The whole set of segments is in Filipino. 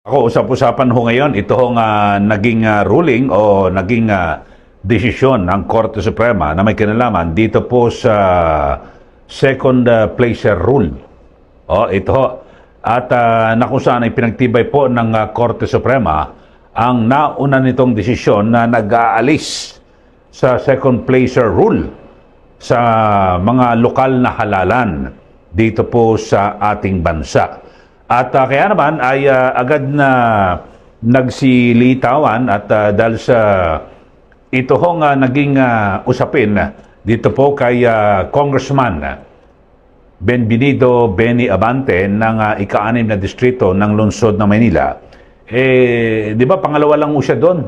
Ako, usap-usapan ho ngayon, ito hong naging ruling o naging desisyon ng Korte Suprema na may kinalaman dito po sa second placer rule. Ito ho. At na kung saan ay pinagtibay po ng Korte Suprema ang nauna nitong desisyon na nag-aalis sa second placer rule sa mga lokal na halalan dito po sa ating bansa. At kaya naman ay agad na nagsilitawan at dahil sa ito hong naging usapin dito po kay Congressman Benvenido Benny Abante ng ika-6 na distrito ng lungsod ng Maynila. Di ba pangalawa lang ho siya doon?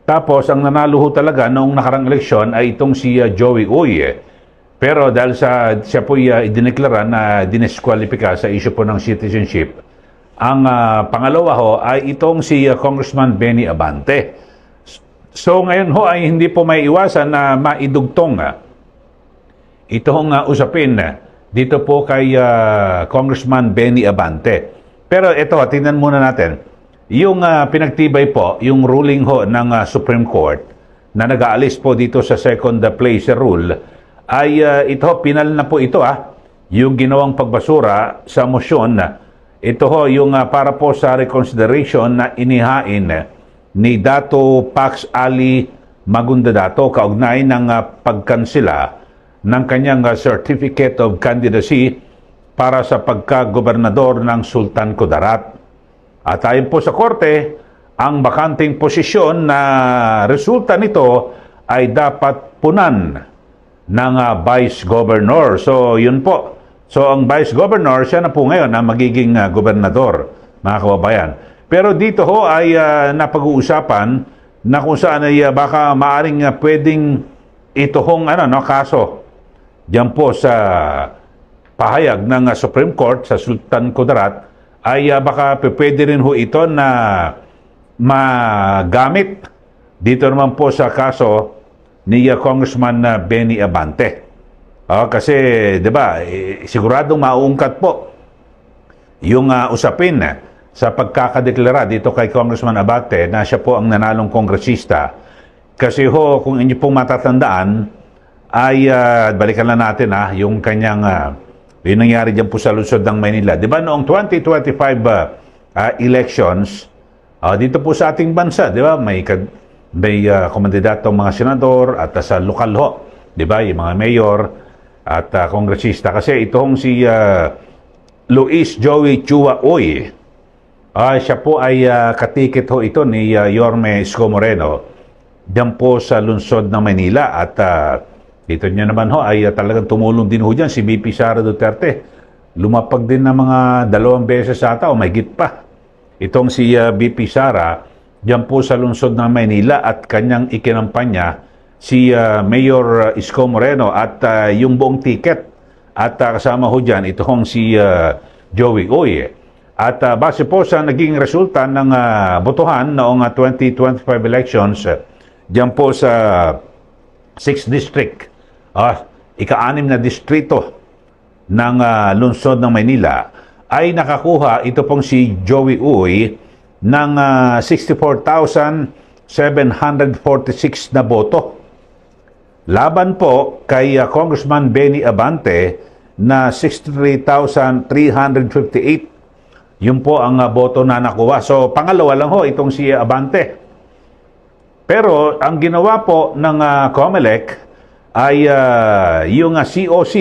Tapos ang nanalo ho talaga noong nakarang eleksyon ay itong si Joey Uy. Pero dahil siya po idineklara na dineskwalipika sa issue po ng citizenship, ang pangalawa ho ay itong si Congressman Benny Abante. So ngayon ho ay hindi po may iwasan na maidugtong itong usapin dito po kay Congressman Benny Abante. Pero ito, tingnan muna natin. Yung pinagtibay po, yung ruling ho ng Supreme Court na nag-aalis po dito sa second place rule, ay ito, pinal na po ito yung ginawang pagbasura sa motion. Ito ho, yung para po sa reconsideration na inihain ni Dato Pax Ali Magundadato kaugnay ng pagkansela ng kanyang Certificate of Candidacy para sa pagka-gobernador ng Sultan Kudarat. At ayon po sa Korte, ang bakanting posisyon na resulta nito ay dapat punan ng Vice Governor. So, yun po. So, ang Vice Governor, siya na po ngayon na magiging gobernador, mga kababayan. Pero dito ho ay napag-uusapan na kung saan ay baka maaring pwedeng ito hong kaso diyan po sa pahayag ng Supreme Court sa Sultan Kudarat ay baka pwede rin ho ito na magamit dito naman po sa kaso ni Congressman Benny Abante. Kasi, di ba, siguradong mauungkat po yung usapin sa pagkakadeklara dito kay Congressman Abante na siya po ang nanalong kongresista. Kasi ho, kung inyo pong matatandaan, ay balikan lang natin yung kanyang, yung nangyari dyan po sa lungsod ng Maynila. Di ba, noong 2025 elections, dito po sa ating bansa, di ba, may kumandidatong mga senador at sa lokal ho, di ba, yung mga mayor at kongresista. Kasi itong si Luis Joey Chua Uy, siya po ay katikit ho ito ni Yorme Isko Moreno diyan po sa lungsod ng Maynila. At dito niya naman ho ay talagang tumulong din ho dyan si BP Sara Duterte. Lumapag din na mga 2 beses ata o mahigit pa itong si BP Sara diyan po sa lungsod ng Maynila at kanyang ikinampanya si Mayor Isko Moreno at yung buong ticket at kasama ho dyan itong si Joey Uy. At base po sa naging resulta ng botohan noong 2025 elections diyan po sa 6th District, ika-6 na distrito ng lungsod ng Maynila, ay nakakuha ito pong si Joey Uy ng 64,746 na boto. Laban po kay Congressman Benny Abante na 63,358. Yun po ang boto na nakuha. So, pangalawa lang ho itong si Abante. Pero ang ginawa po ng COMELEC ay yung COC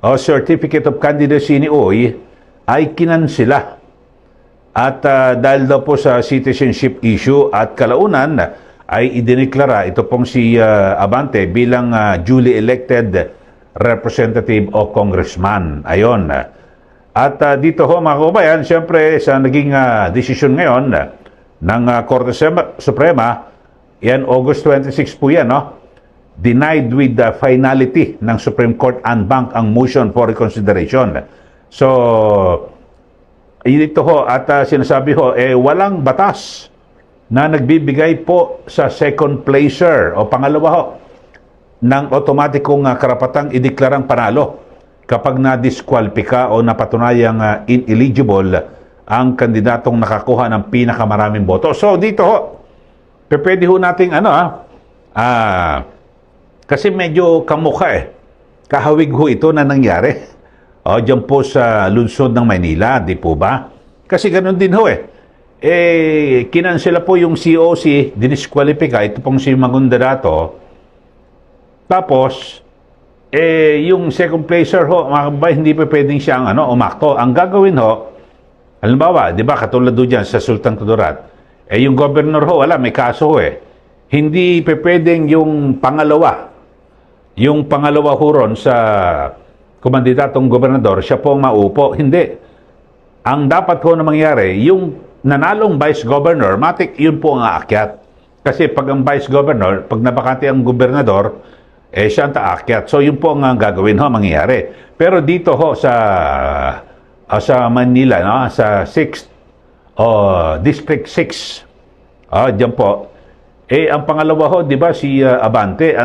o Certificate of Candidacy ni Uy ay kinansela. At dahil daw po sa citizenship issue at kalaunan ay idineklara ito pong si Abante bilang duly elected representative o congressman. Ayon. At dito ho mga kababayan, siyempre sa naging desisyon ngayon ng Korte Suprema, yan August 26 po yan, denied with the finality ng Supreme Court en banc ang motion for reconsideration. So, ito ho, at sinasabi ho, walang batas na nagbibigay po sa second placer o pangalawa ho ng otomatikong karapatang ideklarang panalo kapag na-disqualify o napatunayang ineligible ang kandidatong nakakuha ng pinakamaraming boto. So dito ho, pwede ho nating kasi medyo kamukha kahawig ho ito na nangyari. Diyan po sa lungsod ng Maynila, di po ba? Kasi ganun din ho kinansela po yung COC, diniskwalipika, ito pong si Magundarato. Tapos, yung second placer ho, mga kabay, hindi pa pwedeng siyang umakto. Ang gagawin ho, halimbawa, di ba, katulad doon dyan sa Sultan Kudarat, yung governor ho, may kaso ho Hindi pa pwedeng yung pangalawa ho ron sa kumandidatong gobernador, siya po maupo. Hindi. Ang dapat ho na mangyari, yung nanalong vice governor, matik, yun po ang aakyat. Kasi pag ang vice governor, pag nabakante ang gobernador, siya ang taakyat. So yun po ang gagawin ho, mangyayari. Pero dito ho sa Manila, no, sa 6th District 6, diyan po, ang pangalawa ho, di ba, si Abante,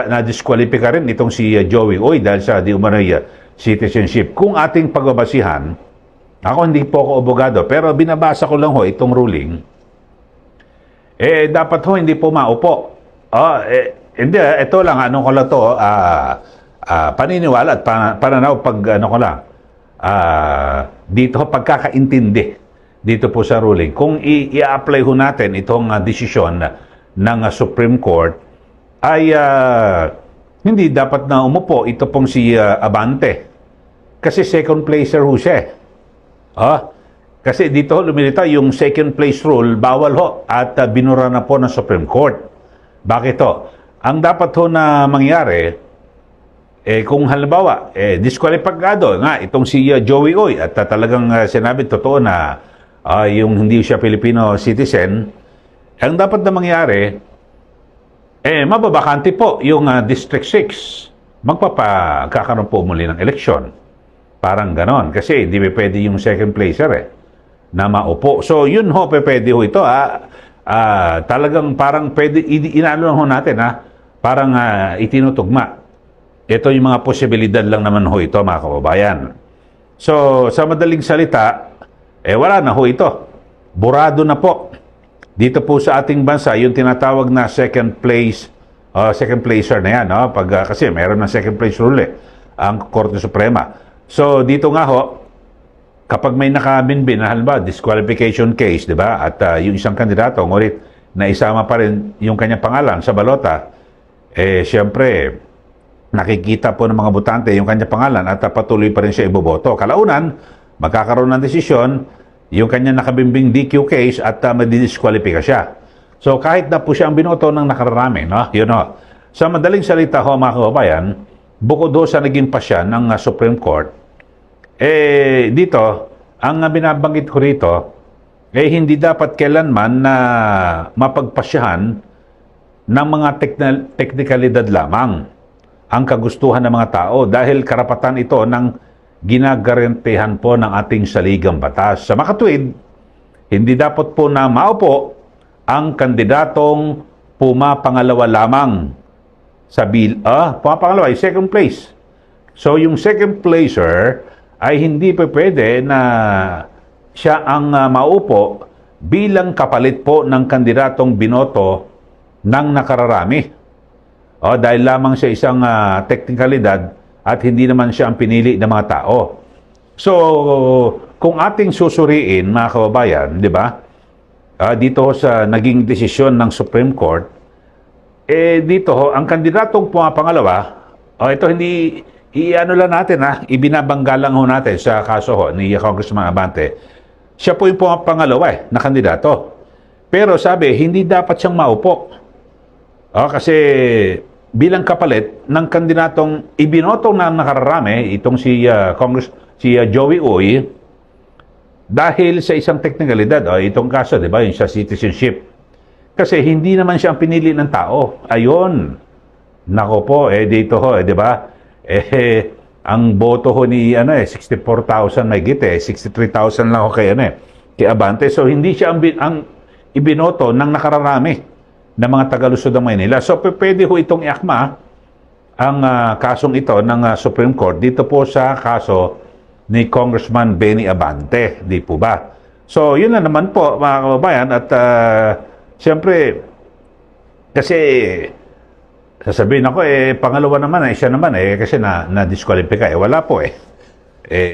na-disqualify rin itong si Joey Uy dahil sa di umano'y citizenship. Kung ating pagbabasihan, ako hindi po ako abogado, pero binabasa ko lang ho itong ruling, dapat ho hindi po maupo. Hindi, ito lang, ko lang to, paniniwala at pananaw pag, ko lang, dito pagkakaintindi, dito po sa ruling. Kung i-apply ho natin itong desisyon ng Supreme Court, ay hindi dapat na umupo ito pong si Abante. Kasi second placer ho siya. Kasi dito ho lumilitaw yung second place rule, bawal ho at binura na po ng Supreme Court. Bakit ho? Ang dapat ho na mangyari, kung halimbawa, diskwalipagado nga itong si Joey Uy at talagang sinabi totoo na yung hindi siya Filipino citizen, ang dapat na mangyari, mababakante po yung District 6. Magpapagkakaroon po muli ng eleksyon. Parang ganon. Kasi hindi pwede yung second placer na maupo. So yun ho, pwede ho ito. Talagang parang pwede, inaano ho natin parang itinutugma. Ito yung mga posibilidad lang naman ho ito, mga kababayan. So sa madaling salita, wala na ho ito. Burado na po. Dito po sa ating bansa, yung tinatawag na second placer na yan, kasi mayroon ng second place rule ang Korte Suprema. So dito nga ho, kapag may nakabinbin na halimbawa disqualification case, di ba? At yung isang kandidato, ngunit na isama pa rin yung kanyang pangalan sa balota, siyempre, nakikita po ng mga botante yung kanyang pangalan at patuloy pa rin siya iboboto. Kalaunan, magkakaroon ng desisyon, yung kanyang nakabimbing DQ case at madidisqualify siya. So kahit na po siya ang binoto ng nakararami, yun ho. Sa madaling salita ho, mga kababayan, bukod ho sa naging pasya ng Supreme Court, dito, ang binabanggit ko rito, hindi dapat kailanman na mapagpasyahan ng mga teknikalidad lamang ang kagustuhan ng mga tao dahil karapatan ito ng ginagarantihan po ng ating saligang batas. Sa makatuwid, hindi dapat po na maupo ang kandidatong pumapangalawa lamang sa pumapangalawa ay second place. So yung second placer ay hindi pa pwede na siya ang maupo bilang kapalit po ng kandidatong binoto ng nakararami. Dahil lamang sa isang teknikalidad at hindi naman siya ang pinili ng mga tao. So, kung ating susuriin, mga kababayan, di ba? Dito sa naging desisyon ng Supreme Court, dito ho, ang kandidatong pumapangalawa, ito hindi, i-ano lang natin ibinabangga lang ho natin sa kaso ho ni Congressman Abante. Siya po yung pumapangalawa na kandidato. Pero sabi, hindi dapat siyang maupo. Kasi bilang kapalit ng kandidatong ibinoto na nakararami, itong si Joey Uy, dahil sa isang teknikalidad, itong kaso, di ba, yung sa citizenship. Kasi hindi naman siya ang pinili ng tao. Ayun. Nako po, dito ho, di ba? Ang boto ho ni 64,000 may git 63,000 lang ho kay kay Abante. So hindi siya ang ibinoto ng nakararami ng mga taga-Luzon ng Maynila. So pwede ho itong iakma ang kasong ito ng Supreme Court dito po sa kaso ni Congressman Benny Abante, di po ba? So, yun na naman po, mga kababayan. At siyempre, kasi sasabihin ako, pangalawa naman, siya naman, kasi na-disqualify ka. Wala po eh.